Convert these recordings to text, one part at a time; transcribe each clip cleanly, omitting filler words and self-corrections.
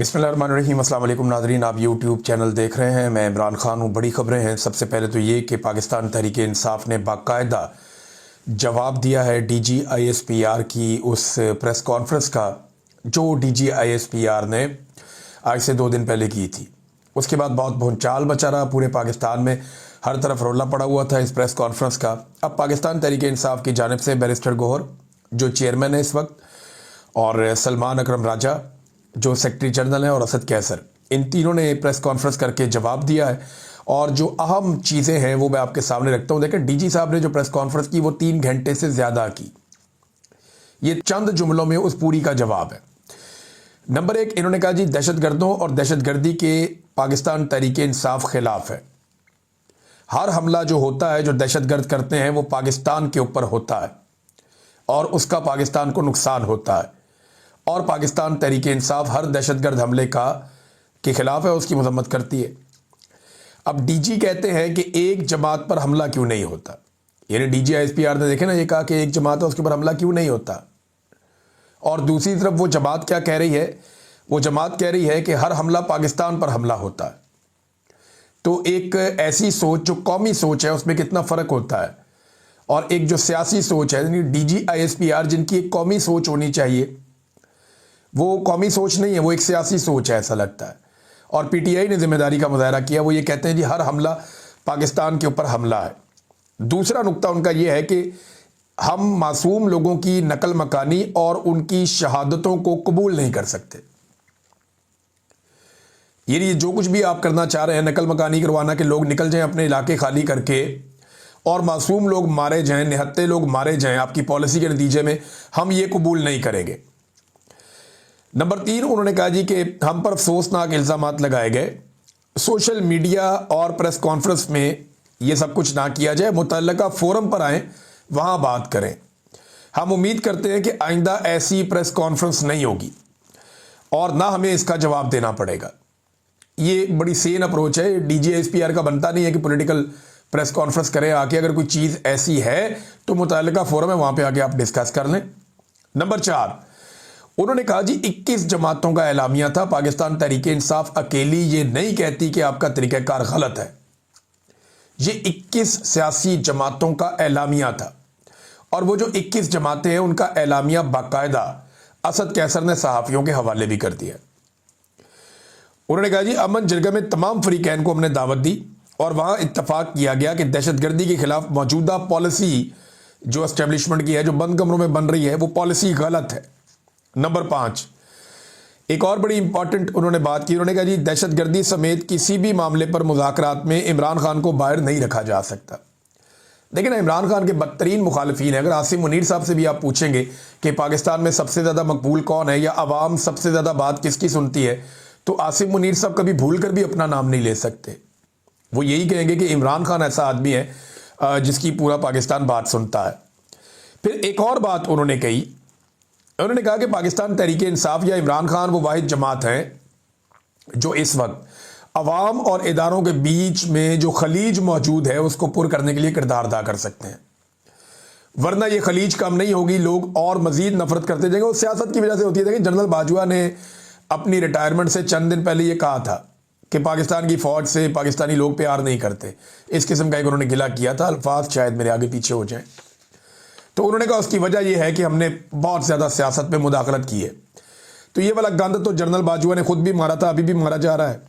बिस्मिल्लाहिर्रहमानिर्रहीम। अस्सलाम वालेकुम नाज़रीन, आप यूट्यूब चैनल देख रहे हैं। मैं इमरान खान हूँ। बड़ी खबरें हैं। सबसे पहले तो ये कि पाकिस्तान तहरीक इंसाफ ने बाकायदा जवाब दिया है DGISPR की उस प्रेस कॉन्फ्रेंस का जो DGISPR ने आज से 2 दिन पहले की थी। उसके बाद बहुत भूचाल मचा रहा पूरे पाकिस्तान में, हर तरफ रोला पड़ा हुआ था इस प्रेस कॉन्फ्रेंस का। अब पाकिस्तान तहरीक इंसाफ की जानिब से बैरिस्टर गौहर जो चेयरमैन है इस वक्त, और सलमान अकरम राजा जो सेक्रेटरी जनरल है, और असद कैसर, इन तीनों ने प्रेस कॉन्फ्रेंस करके जवाब दिया है। और जो अहम चीज़ें हैं वो मैं आपके सामने रखता हूँ। देखें, DG साहब ने जो प्रेस कॉन्फ्रेंस की वो 3 घंटे से ज़्यादा की। ये चंद जुमलों में उस पूरी का जवाब है। नंबर 1, इन्होंने कहा जी दहशतगर्दों और दहशतगर्दी के पाकिस्तान तहरीक इंसाफ खिलाफ है। हर हमला जो होता है, जो दहशतगर्द करते हैं, वो पाकिस्तान के ऊपर होता है और उसका पाकिस्तान को नुकसान होता है। और पाकिस्तान तहरीक इंसाफ हर दहशतगर्द हमले के खिलाफ है, उसकी मजम्मत करती है। अब DG कहते हैं कि एक जमात पर हमला क्यों नहीं होता। यानी DGISPR ने देखे ना, ये कहा कि एक जमात है उसके ऊपर हमला क्यों नहीं होता। और दूसरी तरफ वो जमात क्या कह रही है? वो जमात कह रही है कि हर हमला पाकिस्तान पर हमला होता है। तो एक ऐसी सोच जो कौमी सोच है उसमें कितना फ़र्क होता है, और एक जो सियासी सोच है, यानी DGISPR जिनकी एक कौमी सोच होनी चाहिए, वो कौमी सोच नहीं है, वो एक सियासी सोच है ऐसा लगता है। और PTI ने जिम्मेदारी का मुजाहरा किया। वो ये कहते हैं जी हर हमला पाकिस्तान के ऊपर हमला है। दूसरा नुक्ता उनका ये है कि हम मासूम लोगों की नकल मकानी और उनकी शहादतों को कबूल नहीं कर सकते। ये जो कुछ भी आप करना चाह रहे हैं, नकल मकानी करवाना कि लोग निकल जाएं अपने इलाके खाली करके और मासूम लोग मारे जाएं, निहत्ते लोग मारे जाएं आपकी पॉलिसी के नतीजे में, हम ये कबूल नहीं करेंगे। नंबर 3, उन्होंने कहा जी कि हम पर अफसोसनाक इल्ज़ामात लगाए गए। सोशल मीडिया और प्रेस कॉन्फ्रेंस में ये सब कुछ ना किया जाए, मुतल्लका फोरम पर आएँ, वहाँ बात करें। हम उम्मीद करते हैं कि आइंदा ऐसी प्रेस कॉन्फ्रेंस नहीं होगी और ना हमें इसका जवाब देना पड़ेगा। ये बड़ी सेन अप्रोच है। DGISPR का बनता नहीं है कि पॉलिटिकल प्रेस कॉन्फ्रेंस करें आके। अगर कोई चीज़ ऐसी है तो मुतल्लका फोरम है, वहाँ पर आके आप डिस्कस कर लें। नंबर 4, उन्होंने कहा जी 21 जमातों का एलामिया था। पाकिस्तान तहरीक इंसाफ अकेली ये नहीं कहती कि आपका तरीक़ाकार गलत है। ये 21 सियासी जमातों का एलामिया था, और वो जो 21 जमातें हैं उनका एलामिया बाकायदा असद कैसर ने सहाफ़ियों के हवाले भी कर दिया। उन्होंने कहा जी अमन जरगा में तमाम फरीकैन को हमने दावत दी और वहाँ इत्तफाक किया गया कि दहशतगर्दी के खिलाफ मौजूदा पॉलिसी जो एस्टेब्लिशमेंट की है, जो बंद कमरों में बन रही है, वो पॉलिसी गलत है। नंबर 5, एक और बड़ी इंपॉर्टेंट उन्होंने बात की। उन्होंने कहा जी दहशतगर्दी समेत किसी भी मामले पर मुज़ाकरात में इमरान खान को बाहर नहीं रखा जा सकता। देखिए ना, इमरान खान के बदतरीन मुखालिफिन है। अगर आसिम मुनीर साहब से भी आप पूछेंगे कि पाकिस्तान में सबसे ज़्यादा मकबूल कौन है या अवाम सबसे ज़्यादा बात किसकी सुनती है, तो आसिम मुनीर साहब कभी भूल कर भी अपना नाम नहीं ले सकते। वो यही कहेंगे कि इमरान खान ऐसा आदमी है जिसकी पूरा पाकिस्तान बात सुनता है। फिर एक और बात उन्होंने कही, उन्होंने कहा कि पाकिस्तान तहरीक इंसाफ या इमरान खान वो वाहिद जमात है जो इस वक्त अवाम और इदारों के बीच में जो खलीज मौजूद है उसको पुर करने के लिए किरदार अदा कर सकते हैं। वरना ये खलीज कम नहीं होगी, लोग और मजीद नफरत करते जाएंगे। वो सियासत की वजह से होती है। देखिए, जनरल बाजवा ने अपनी रिटायरमेंट से चंद दिन पहले ये कहा था कि पाकिस्तान की फौज से पाकिस्तानी लोग प्यार नहीं करते। इस किस्म का एक उन्होंने गिला किया था। अल्फाज शायद मेरे आगे पीछे हो जाएं। तो उन्होंने कहा उसकी वजह यह है कि हमने बहुत ज़्यादा सियासत में मुदाखलत की है। तो ये वाला गंद तो जनरल बाजवा ने खुद भी मारा था, अभी भी मारा जा रहा है।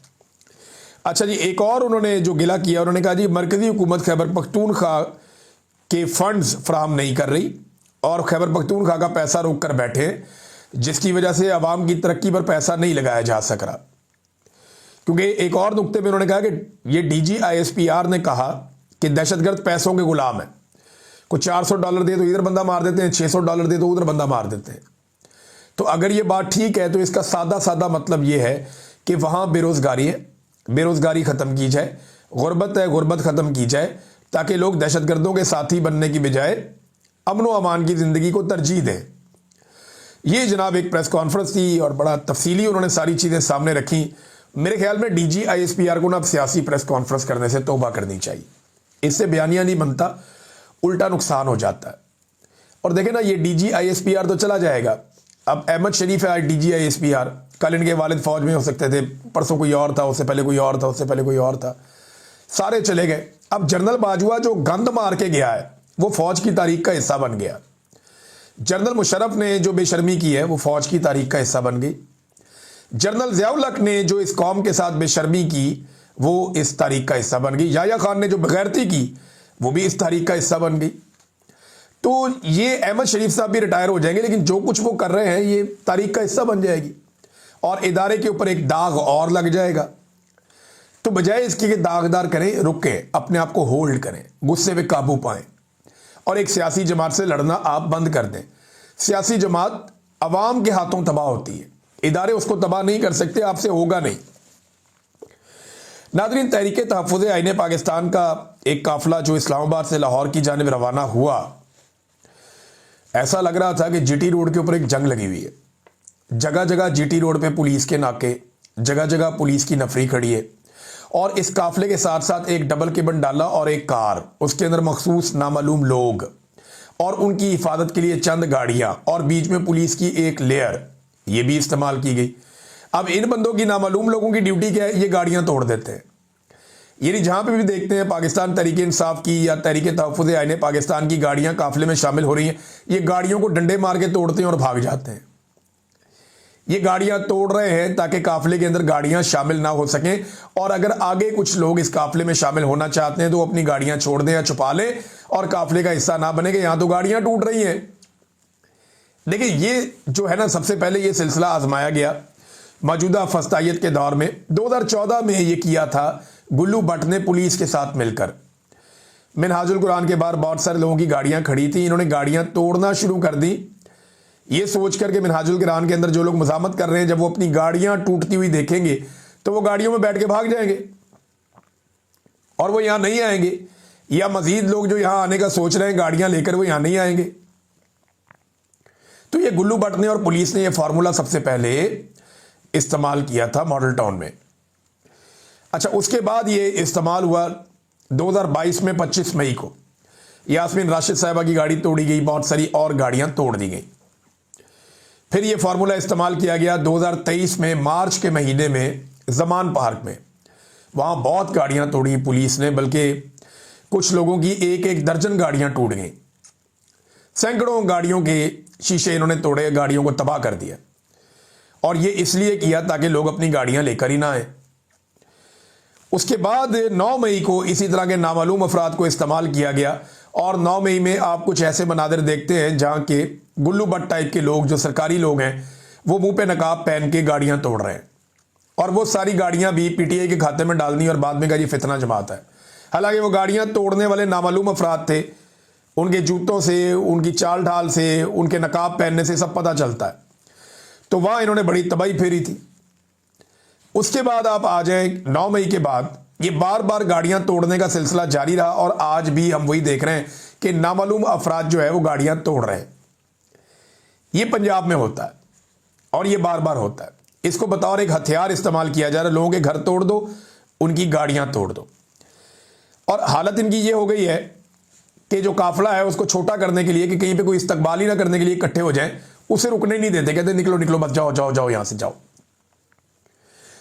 अच्छा जी, एक और उन्होंने जो गिला किया, उन्होंने कहा जी मरकज़ी हुकूमत खैबर पख्तूनख्वा के फंड्स फराहम नहीं कर रही और खैबर पख्तूनख्वा का पैसा रोक कर बैठे, जिसकी वजह से अवाम की तरक्की पर पैसा नहीं लगाया जा सक रहा। क्योंकि एक और नुक्ते में उन्होंने कहा कि ये DGISPR ने कहा कि दहशतगर्द पैसों के गुलाम है। को $400 दे तो इधर बंदा मार देते हैं, $600 दे तो उधर बंदा मार देते हैं। तो अगर ये बात ठीक है तो इसका सादा सादा मतलब ये है कि वहाँ बेरोज़गारी है, बेरोज़गारी ख़त्म की जाए, गुर्बत है, गुर्बत ख़त्म की जाए, ताकि लोग दहशतगर्दों के साथी बनने की बजाय अमन व अमान की ज़िंदगी को तरजीह दें। ये जनाब एक प्रेस कॉन्फ्रेंस थी और बड़ा तफसीली उन्होंने सारी चीज़ें सामने रखी। मेरे ख्याल में DGISPR को ना अब सियासी प्रेस कॉन्फ्रेंस करने से तौबा करनी चाहिए। इससे बयानिया नहीं बनता, उल्टा नुकसान हो जाता है। और देखें ना, ये DGISPR तो चला जाएगा, अब अहमद शरीफ है आज DGI SPR, कल इनके वालिद फौज में हो सकते थे, परसों कोई और था, उससे पहले कोई और था, उससे पहले कोई और था, सारे चले गए। अब जनरल बाजवा जो गंद मार के गया है वो फौज की तारीख का हिस्सा बन गया। जनरल मुशर्रफ ने जो बेशर्मी की है वो फौज की तारीख का हिस्सा बन गई। जनरल ज़ियाउल हक ने जो इस कौम के साथ बेशर्मी की वो इस तारीख का हिस्सा बन गई। याह्या खान ने जो बगैरती की वो भी इस तारीख का हिस्सा बन गई। तो ये अहमद शरीफ साहब भी रिटायर हो जाएंगे, लेकिन जो कुछ वो कर रहे हैं ये तारीख का हिस्सा बन जाएगी और इदारे के ऊपर एक दाग और लग जाएगा। तो बजाय इसके कि दागदार करें, रुकें, अपने आप को होल्ड करें, गुस्से पे काबू पाएं और एक सियासी जमात से लड़ना आप बंद कर दें। सियासी जमात अवाम के हाथों तबाह होती है, इदारे उसको तबाह नहीं कर सकते, आपसे होगा नहीं। नाज़रीन, तहरीक तहफ़्फ़ुज़ आईन पाकिस्तान का एक काफिला जो इस्लामाबाद से लाहौर की जानिब रवाना हुआ, ऐसा लग रहा था कि GT रोड के ऊपर एक जंग लगी हुई है। जगह जगह GT रोड पे पुलिस के नाके, जगह जगह पुलिस की नफरी खड़ी है और इस काफिले के साथ साथ एक डबल केबन डाला और एक कार, उसके अंदर मखसूस नामालूम लोग और उनकी हिफाजत के लिए चंद गाड़ियां और बीच में पुलिस की एक लेयर, ये भी इस्तेमाल की गई। अब इन बंदों की, नामालूम लोगों की ड्यूटी क्या है? ये गाड़ियां तोड़ देते हैं। यानी जहां पे भी देखते हैं पाकिस्तान तहरीक इंसाफ की या तहरीक तहफ़्फ़ुज़ आईन पाकिस्तान की गाड़ियां काफिले में शामिल हो रही हैं, ये गाड़ियों को डंडे मार के तोड़ते हैं और भाग जाते हैं। ये गाड़ियां तोड़ रहे हैं ताकि काफिले के अंदर गाड़ियां शामिल ना हो सकें, और अगर आगे कुछ लोग इस काफिले में शामिल होना चाहते हैं तो अपनी गाड़ियां छोड़ दें या छुपा लें और काफिले का हिस्सा ना बनेंगे। यहां तो गाड़ियां टूट रही हैं। देखिए, ये जो है ना, सबसे पहले ये सिलसिला आजमाया गया मौजूदा फस्तायत के दौर में। 2014 में ये किया था गुल्लू भट्ट ने पुलिस के साथ मिलकर। मिनहाजुल कुरान के बाहर बहुत सारे लोगों की गाड़ियां खड़ी थी, इन्होंने गाड़ियां तोड़ना शुरू कर दी, ये सोच करके मिनहाजुल कुरान के अंदर जो लोग मज़ामत कर रहे हैं, जब वो अपनी गाड़ियां टूटती हुई देखेंगे तो वो गाड़ियों में बैठ के भाग जाएंगे और वो यहां नहीं आएंगे, या मजीद लोग जो यहां आने का सोच रहे हैं गाड़ियां लेकर, वो यहां नहीं आएंगे। तो ये गुल्लू भट्ट ने और पुलिस ने ये फार्मूला सबसे पहले इस्तेमाल किया था मॉडल टाउन में। अच्छा, उसके बाद ये इस्तेमाल हुआ 2022 में 25 मई को यास्मीन राशिद साहिबा की गाड़ी तोड़ी गई, बहुत सारी और गाड़ियां तोड़ दी गई। फिर ये फार्मूला इस्तेमाल किया गया 2023 में मार्च के महीने में जमान पार्क में, वहां बहुत गाड़ियां तोड़ी पुलिस ने, बल्कि कुछ लोगों की एक एक दर्जन गाड़ियां टूट गई। सैकड़ों गाड़ियों के शीशे इन्होंने तोड़े, गाड़ियों को तबाह कर दिया, और ये इसलिए किया ताकि लोग अपनी गाड़ियां लेकर ही ना आए। उसके बाद 9 मई को इसी तरह के नामालूम अफराद को इस्तेमाल किया गया, और 9 मई में आप कुछ ऐसे मनादिर देखते हैं जहां के गुल्लू भट्ट टाइप के लोग, जो सरकारी लोग हैं, वो मुंह पे नकाब पहन के गाड़ियां तोड़ रहे हैं, और वो सारी गाड़ियां भी PTI के खाते में डालनी और बाद में कहा ये फितना जमात है। हालांकि वो गाड़ियां तोड़ने वाले नामालूम अफराद थे, उनके जूतों से, उनकी चाल ढाल से, उनके नकाब पहनने से सब पता चलता है। तो वहां इन्होंने बड़ी तबाही फेरी थी। उसके बाद आप आ जाएं 9 मई के बाद, ये बार बार गाड़ियां तोड़ने का सिलसिला जारी रहा, और आज भी हम वही देख रहे हैं कि नामालूम अफराद जो है वो गाड़ियां तोड़ रहे हैं। ये पंजाब में होता है और ये बार बार होता है। इसको बतौर एक हथियार इस्तेमाल किया जा रहा है, लोगों के घर तोड़ दो, उनकी गाड़ियां तोड़ दो। और हालत इनकी ये हो गई है कि जो काफिला है उसको छोटा करने के लिए, कि कहीं पे कोई इस्तकबाल ही ना करने के लिए इकट्ठे हो जाएं, उसे रुकने नहीं देते, कहते निकलो निकलो बस, जाओ जाओ जाओ यहां से जाओ।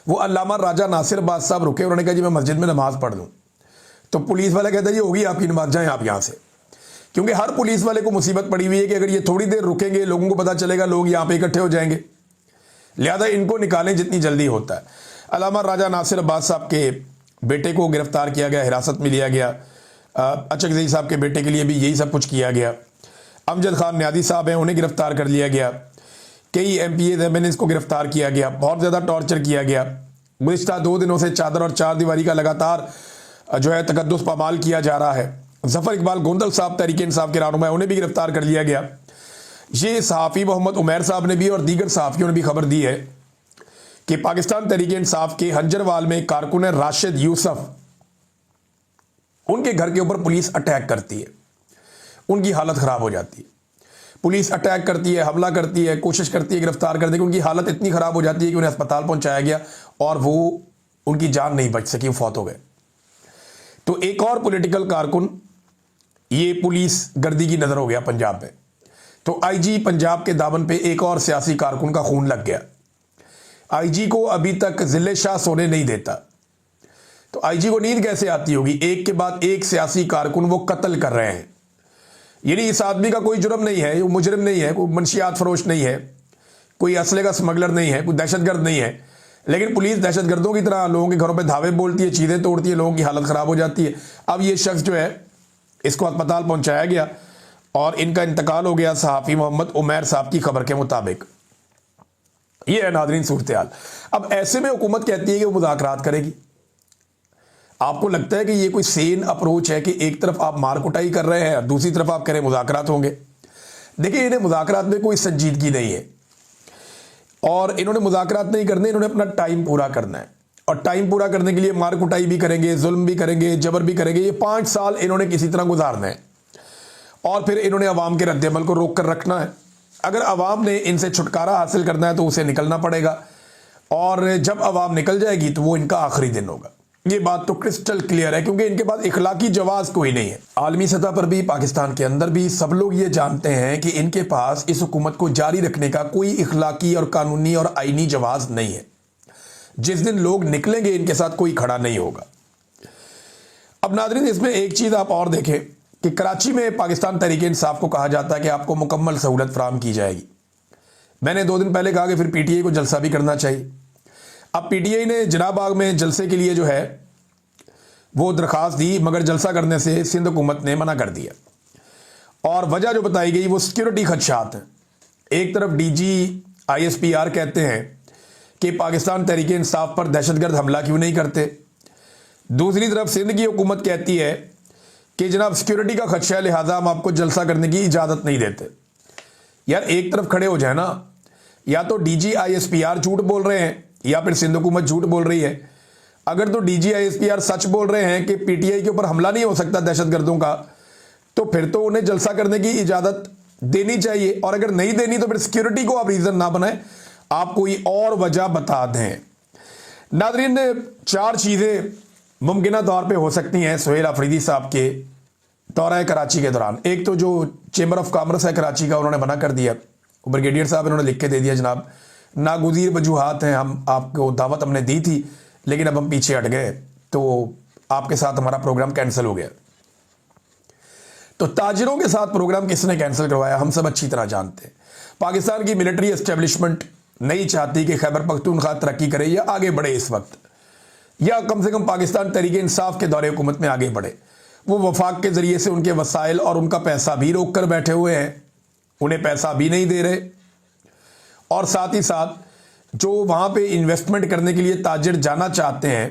वो अल्लामा राजा नासिर अब्बास साहब रुके, उन्होंने कहा जी मैं मस्जिद में नमाज पढ़ लूँ, तो पुलिस वाले कहते हैं ये होगी आपकी नमाज, जाएं आप यहाँ से। क्योंकि हर पुलिस वाले को मुसीबत पड़ी हुई है कि अगर ये थोड़ी देर रुकेंगे, लोगों को पता चलेगा, लोग यहाँ पे इकट्ठे हो जाएंगे, लिहाजा इनको निकालें जितनी जल्दी होता है। अल्लामा राजा नासिर अब्बास साहब के बेटे को गिरफ्तार किया गया, हिरासत में लिया गया। अचकज़ई साहब के बेटे के लिए भी यही सब कुछ किया गया। अमजद खान न्यादी साहब हैं, उन्हें गिरफ्तार कर लिया गया। कई MPA MNAs को गिरफ्तार किया गया, बहुत ज़्यादा टॉर्चर किया गया। गुज़िश्ता 2 दिनों से चादर और चार दीवारी का लगातार जो है तकद्दुस पामाल किया जा रहा है। ज़फ़र इकबाल गोंदल साहब तहरीक इंसाफ के रहनुमा, उन्हें भी गिरफ्तार कर लिया गया। ये सहाफ़ी मोहम्मद उमैर साहब ने भी और दीगर सहाफ़ियों ने भी खबर दी है कि पाकिस्तान तहरीक इंसाफ के हंजरवाल में कारकुन राशिद यूसुफ, उनके घर के ऊपर पुलिस अटैक करती है, उनकी हालत ख़राब हो जाती है। पुलिस अटैक करती है, हमला करती है, कोशिश करती है गिरफ्तार करने की, उनकी हालत इतनी ख़राब हो जाती है कि उन्हें अस्पताल पहुंचाया गया और वो उनकी जान नहीं बच सकी, वो फौत हो गए। तो एक और पॉलिटिकल कारकुन ये पुलिस गर्दी की नज़र हो गया पंजाब में। तो आईजी पंजाब के दामन पे एक और सियासी कारकुन का खून लग गया। आईजी को अभी तक जिले शाह सोने नहीं देता। तो आईजी को नींद कैसे आती होगी? एक के बाद एक सियासी कारकुन वो कत्ल कर रहे हैं। यानी इस आदमी का कोई जुर्म नहीं है, वो मुजरिम नहीं है, कोई मंशियात फरोश नहीं है, कोई असले का स्मगलर नहीं है, कोई दहशतगर्द नहीं है, लेकिन पुलिस दहशतगर्दों की तरह लोगों के घरों पे धावे बोलती है, चीज़ें तोड़ती है, लोगों की हालत ख़राब हो जाती है। अब ये शख्स जो है इसको अस्पताल पहुंचाया गया और इनका इंतकाल हो गया सहाफ़ी मोहम्मद उमैर साहब की खबर के मुताबिक। ये है नाज़रीन सूरत हाल। अब ऐसे में हुकूमत कहती है कि वो मुज़ाकरात करेगी। आपको लगता है कि ये कोई सेन अप्रोच है कि एक तरफ आप मार कुटाई कर रहे हैं, दूसरी तरफ आप कह रहे हैं मुज़ाकरात होंगे? देखिए, इन्हें मुज़ाकरात में कोई संजीदगी नहीं है और इन्होंने मुज़ाकरात नहीं करने, इन्होंने अपना टाइम पूरा करना है। और टाइम पूरा करने के लिए मार कुटाई भी करेंगे, जुल्म भी करेंगे, जबर भी करेंगे। ये 5 साल इन्होंने किसी तरह गुजारना है और फिर इन्होंने अवाम के रद्द-ए-अमल को रोक कर रखना है। अगर अवाम ने इनसे छुटकारा हासिल करना है तो उसे निकलना पड़ेगा और जब अवाम निकल जाएगी तो वो इनका आखिरी दिन होगा। ये बात तो क्रिस्टल क्लियर है क्योंकि इनके पास इखलाकी जवाज कोई नहीं है। आलमी सतह पर भी, पाकिस्तान के अंदर भी सब लोग ये जानते हैं कि इनके पास इस हुकूमत को जारी रखने का कोई इखलाकी और कानूनी और आईनी जवाज नहीं है। जिस दिन लोग निकलेंगे इनके साथ कोई खड़ा नहीं होगा। अब नाज़रीन, इसमें एक चीज़ आप और देखें कि कराची में पाकिस्तान तहरीक इंसाफ को कहा जाता है कि आपको मुकम्मल सहूलत फराहम की जाएगी। मैंने 2 दिन पहले कहा कि फिर पीटीआई को जलसा भी करना चाहिए। अब पीटीआई ने जनाब बाग में जलसे के लिए जो है वो दरख्वास्त दी, मगर जलसा करने से सिंध हुकूमत ने मना कर दिया और वजह जो बताई गई वो सिक्योरिटी खदशात हैं। एक तरफ डीजी ISPR कहते हैं कि पाकिस्तान तहरीक इंसाफ पर दहशतगर्द हमला क्यों नहीं करते, दूसरी तरफ सिंध की हुकूमत कहती है कि जनाब सिक्योरिटी का खदशा है लिहाजा हम आपको जलसा करने की इजाज़त नहीं देते। यार एक तरफ खड़े हो जाए ना, या तो डीजी ISPR झूठ बोल रहे हैं या फिर सिंध हुकूमत झूठ बोल रही है। अगर तो डीजी ISPR सच बोल रहे हैं कि पीटीआई के ऊपर हमला नहीं हो सकता दहशतगर्दों का, तो फिर तो उन्हें जलसा करने की इजाज़त देनी चाहिए और अगर नहीं देनी तो फिर सिक्योरिटी को आप रीज़न ना बनाएं, आप कोई और वजह बता दें। नाज़रीन, 4 चीज़ें मुमकिन तौर पे हो सकती हैं सुहेल अफरीदी साहब के दौरा कराची के दौरान। एक तो जो चेंबर ऑफ कॉमर्स है कराची का, उन्होंने मना कर दिया। ब्रिगेडियर साहब इन्होंने लिख के दे दिया, जनाब नागुज़ीर वजूहात हैं, हम आपको दावत हमने दी थी लेकिन अब हम पीछे हट गए तो आपके साथ हमारा प्रोग्राम कैंसिल हो गया। तो ताजिरों के साथ प्रोग्राम किसने कैंसिल करवाया हम सब अच्छी तरह जानते हैं। पाकिस्तान की मिलिट्री एस्टेब्लिशमेंट नहीं चाहती कि खैबर पख्तूनख्वा तरक्की करे या आगे बढ़े इस वक्त, या कम से कम पाकिस्तान तहरीक इंसाफ के दौरे हुकूमत में आगे बढ़े। वो वफाक के ज़रिए से उनके वसाइल और उनका पैसा भी रोक कर बैठे हुए हैं, उन्हें पैसा भी नहीं दे रहे और साथ ही साथ जो वहाँ पे इन्वेस्टमेंट करने के लिए ताजिर जाना चाहते हैं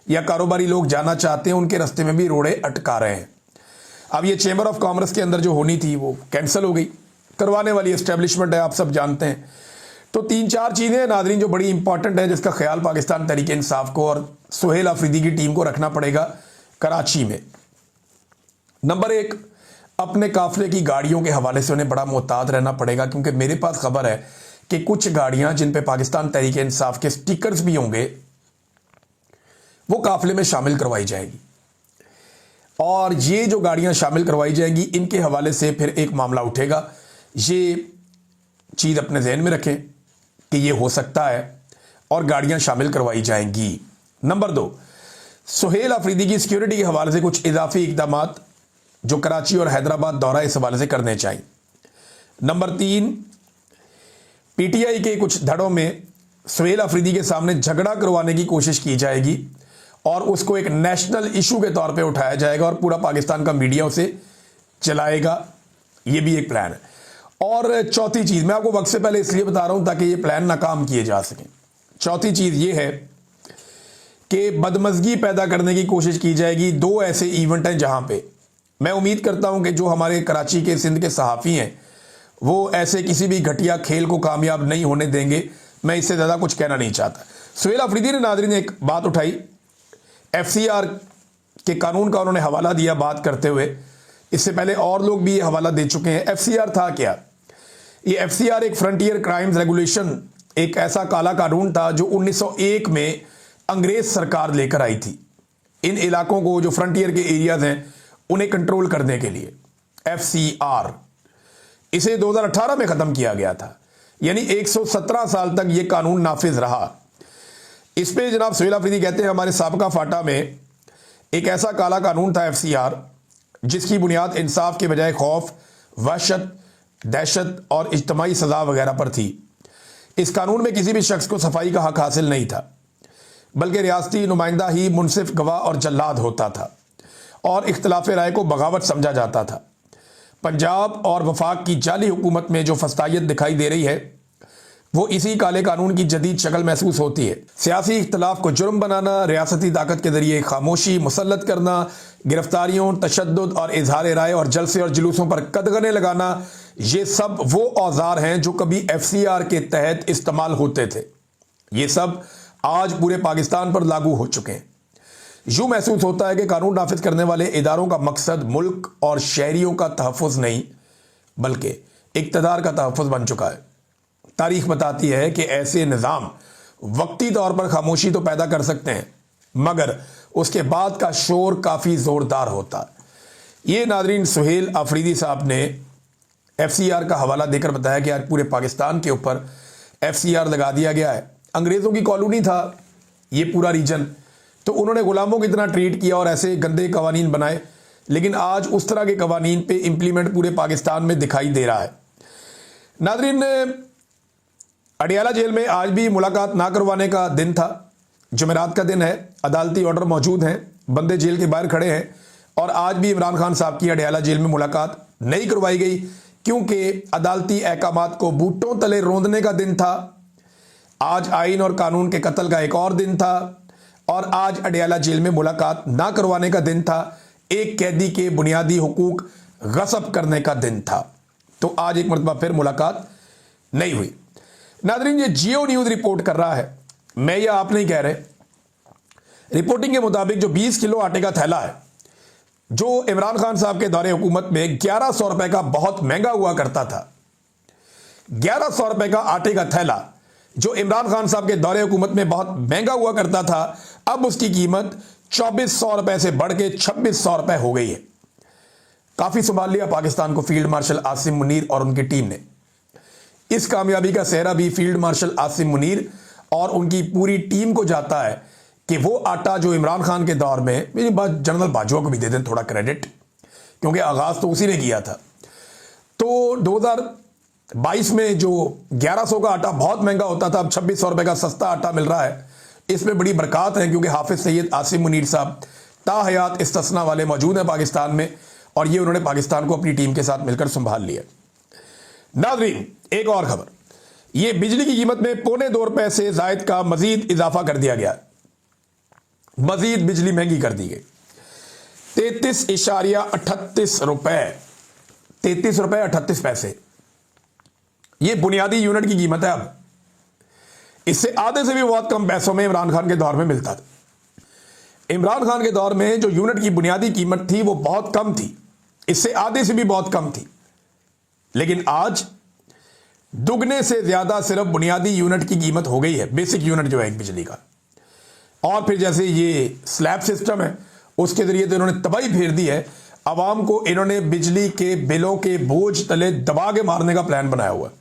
या कारोबारी लोग जाना चाहते हैं, उनके रास्ते में भी रोड़े अटका रहे हैं। अब ये चेंबर ऑफ कॉमर्स के अंदर जो होनी थी वो कैंसिल हो गई, करवाने वाली एस्टेब्लिशमेंट है, आप सब जानते हैं। तो 3-4 चीज़ें हैं नाज़रीन जो बड़ी इंपॉर्टेंट है, जिसका ख्याल पाकिस्तान तहरीक इंसाफ को और सुहेल अफरीदी की टीम को रखना पड़ेगा कराची में। नंबर 1, अपने काफिले की गाड़ियों के हवाले से उन्हें बड़ा मोहतात रहना पड़ेगा, क्योंकि मेरे पास खबर है कि कुछ गाड़ियां जिन पे पाकिस्तान तहरीक इंसाफ के स्टिकर्स भी होंगे वो काफिले में शामिल करवाई जाएगी और ये जो गाड़ियां शामिल करवाई जाएंगी इनके हवाले से फिर एक मामला उठेगा। ये चीज़ अपने जहन में रखें कि ये हो सकता है और गाड़ियां शामिल करवाई जाएंगी। नंबर 2, सुहेल अफरीदी की सिक्योरिटी के हवाले से कुछ इजाफी इकदाम जो कराची और हैदराबाद दौरा इस हवाले से करने चाहिए। नंबर 3, पीटीआई के कुछ धड़ों में सुहेल अफरीदी के सामने झगड़ा करवाने की कोशिश की जाएगी और उसको एक नेशनल इशू के तौर पे उठाया जाएगा और पूरा पाकिस्तान का मीडिया उसे चलाएगा। ये भी एक प्लान है। और चौथी चीज़ मैं आपको वक्त से पहले इसलिए बता रहा हूं ताकि ये प्लान नाकाम किए जा सकें। चौथी चीज़ ये है कि बदमज़गी पैदा करने की कोशिश की जाएगी। 2 ऐसे इवेंट हैं जहां पे मैं उम्मीद करता हूं कि जो हमारे कराची के सिंध के सहाफ़ी हैं वो ऐसे किसी भी घटिया खेल को कामयाब नहीं होने देंगे। मैं इससे ज़्यादा कुछ कहना नहीं चाहता। सुहेल अफरीदी ने नाज़रीन एक बात उठाई, FCR के कानून का उन्होंने हवाला दिया बात करते हुए। इससे पहले और लोग भी ये हवाला दे चुके हैं। FCR था क्या? ये FCR एक फ्रंटियर क्राइम्स रेगुलेशन, एक ऐसा काला कानून था जो 1901 में अंग्रेज सरकार लेकर आई थी इन इलाकों को, जो फ्रंटियर के एरियाज हैं उन्हें कंट्रोल करने के लिए। FCR इसे 2018 में खत्म किया गया था, यानी 117 साल तक यह कानून नाफिज रहा। इस पे जनाब सुहेल अफरीदी कहते हैं हमारे साबका फाटा में एक ऐसा काला कानून था FCR, जिसकी बुनियाद इंसाफ के बजाय खौफ, वहशत, दहशत और इज्तमाई सजा वगैरह पर थी। इस कानून में किसी भी शख्स को सफाई का हक हासिल नहीं था, बल्कि रियासती नुमाइंदा ही मुनसिफ, गवाह और जल्लाद होता था और इख्तलाफ राय को बगावत समझा जाता था। पंजाब और वफाक की जाली हुकूमत में जो फस्तायत दिखाई दे रही है वो इसी काले कानून की जदीद शक्ल महसूस होती है। सियासी इख्तलाफ को जुर्म बनाना, रियासती ताकत के जरिए खामोशी मुसल्लत करना, गिरफ्तारियों, तशद्दुद और इजहार राय और जलसे और जुलूसों पर कदगने लगाना, ये सब वो औजार हैं जो कभी FCR के तहत इस्तेमाल होते थे। ये सब आज पूरे पाकिस्तान पर लागू हो चुके हैं। यूं महसूस होता है कि कानून नाफिज करने वाले इदारों का मकसद मुल्क और शहरियों का तहफ़्फ़ुज़ नहीं, बल्कि इक़्तिदार का तहफ़्फ़ुज़ बन चुका है। तारीख बताती है कि ऐसे निज़ाम वक्ती तौर पर खामोशी तो पैदा कर सकते हैं, मगर उसके बाद का शोर काफ़ी ज़ोरदार होता है। ये नादरीन सुहेल अफरीदी साहब ने FCR का हवाला देकर बताया कि आज पूरे पाकिस्तान के ऊपर FCR लगा दिया गया है। अंग्रेज़ों की कॉलोनी था ये पूरा रीजन, तो उन्होंने गुलामों की तरह ट्रीट किया और ऐसे गंदे कवानीन बनाए, लेकिन आज उस तरह के कवानीन पे इम्प्लीमेंट पूरे पाकिस्तान में दिखाई दे रहा है। नादरीन, अडियाला जेल में आज भी मुलाकात ना करवाने का दिन था। जुमेरात का दिन है, अदालती ऑर्डर मौजूद हैं, बंदे जेल के बाहर खड़े हैं और आज भी इमरान खान साहब की अडियाला जेल में मुलाकात नहीं करवाई गई, क्योंकि अदालती अहकामात को बूटों तले रोंदने का दिन था। आज आइन और कानून के कत्ल का एक और दिन था और आज अडियाला जेल में मुलाकात ना करवाने का दिन था। एक कैदी के बुनियादी हुकूक गसब करने का दिन था, तो आज एक मरतबा फिर मुलाकात नहीं हुई। नादरीन, ये जियो न्यूज़ रिपोर्ट कर रहा है, मैं या आप नहीं कह रहे। रिपोर्टिंग के मुताबिक जो 20 किलो आटे का थैला है, जो इमरान खान साहब के दौरे हुकूमत में 1100 रुपए का बहुत महंगा हुआ करता था, 1100 रुपए का आटे का थैला जो इमरान खान साहब के दौरे हुकूमत में बहुत महंगा हुआ करता था, अब उसकी कीमत 2400 रुपए से बढ़ के 2600 रुपए हो गई है। काफी संभाल लिया पाकिस्तान को फील्ड मार्शल आसिम मुनीर और उनकी टीम ने। इस कामयाबी का सेहरा भी फील्ड मार्शल आसिम मुनीर और उनकी पूरी टीम को जाता है कि वो आटा जो इमरान खान के दौर में, मेरी बात जनरल बाजवा को भी दे दें थोड़ा क्रेडिट, क्योंकि आगाज तो उसी ने किया था। तो 2022 में जो 1100 का आटा बहुत महंगा होता था, अब 2600 रुपए का सस्ता आटा मिल रहा है। इसमें बड़ी बरकत है, क्योंकि हाफिज सैयद आसिम मुनीर साहब ताहयात इस्तिस्ना वाले मौजूद हैं पाकिस्तान में, और ये उन्होंने पाकिस्तान को अपनी टीम के साथ मिलकर संभाल लिया। नाज़रीन, एक और खबर, ये बिजली की कीमत में 2.25 रुपए से जायद का मजीद इजाफा कर दिया गया, मजीद बिजली महंगी कर दी गई। 33.38 रुपए, 33 रुपए 38 पैसे, ये बुनियादी यूनिट की कीमत है। अब इससे आधे से भी बहुत कम पैसों में इमरान खान के दौर में मिलता था। इमरान खान के दौर में जो यूनिट की बुनियादी कीमत थी वो बहुत कम थी, इससे आधे से भी बहुत कम थी, लेकिन आज दुगने से ज्यादा सिर्फ बुनियादी यूनिट की कीमत हो गई है, बेसिक यूनिट जो है एक बिजली का। और फिर जैसे ये स्लैब सिस्टम है, उसके जरिए तो इन्होंने तबाही फेर दी है। आवाम को इन्होंने बिजली के बिलों के बोझ तले दबा के मारने का प्लान बनाया हुआ है।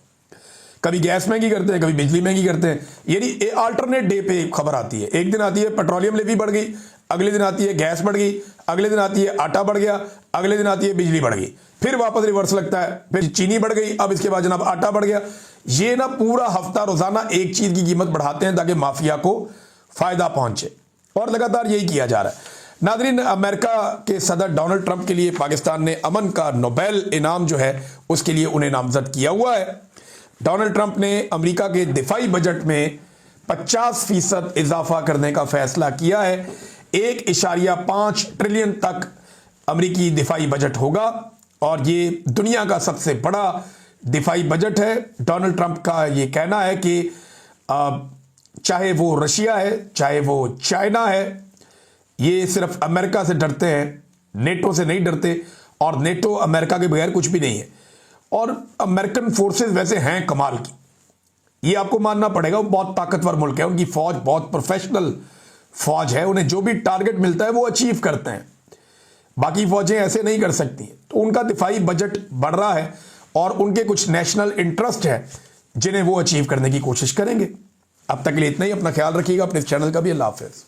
कभी गैस महंगी करते हैं, कभी बिजली महंगी करते हैं, यानी अल्टरनेट डे पे खबर आती है। एक दिन आती है पेट्रोलियम लेवी बढ़ गई, अगले दिन आती है गैस बढ़ गई, अगले दिन आती है आटा बढ़ गया, अगले दिन आती है बिजली बढ़ गई, फिर वापस रिवर्स लगता है, फिर चीनी बढ़ गई, अब इसके बाद जनाब आटा बढ़ गया। ये ना पूरा हफ्ता रोजाना एक चीज की कीमत बढ़ाते हैं ताकि माफिया को फायदा पहुंचे, और लगातार यही किया जा रहा है। नादरीन, अमेरिका के सदर डोनाल्ड ट्रंप के लिए पाकिस्तान ने अमन का नोबेल इनाम जो है उसके लिए उन्हें नामजद किया हुआ है। डोनाल्ड ट्रंप ने अमेरिका के दिफाई बजट में 50% इजाफा करने का फैसला किया है। 1.5 ट्रिलियन तक अमेरिकी दिफाई बजट होगा और ये दुनिया का सबसे बड़ा दिफाई बजट है। डोनाल्ड ट्रंप का ये कहना है कि चाहे वो रशिया है, चाहे वो चाइना है, ये सिर्फ अमेरिका से डरते हैं, नेटो से नहीं डरते, और नेटो अमेरिका के बगैर कुछ भी नहीं है। और अमेरिकन फोर्सेस वैसे हैं कमाल की, ये आपको मानना पड़ेगा। वो बहुत ताकतवर मुल्क है, उनकी फौज बहुत प्रोफेशनल फौज है, उन्हें जो भी टारगेट मिलता है वो अचीव करते हैं, बाकी फौजें ऐसे नहीं कर सकती। तो उनका दिफाई बजट बढ़ रहा है और उनके कुछ नेशनल इंटरेस्ट है जिन्हें वो अचीव करने की कोशिश करेंगे। अब तक के लिए इतना ही। अपना ख्याल रखिएगा, अपने चैनल का भी। अल्लाह हाफिज़।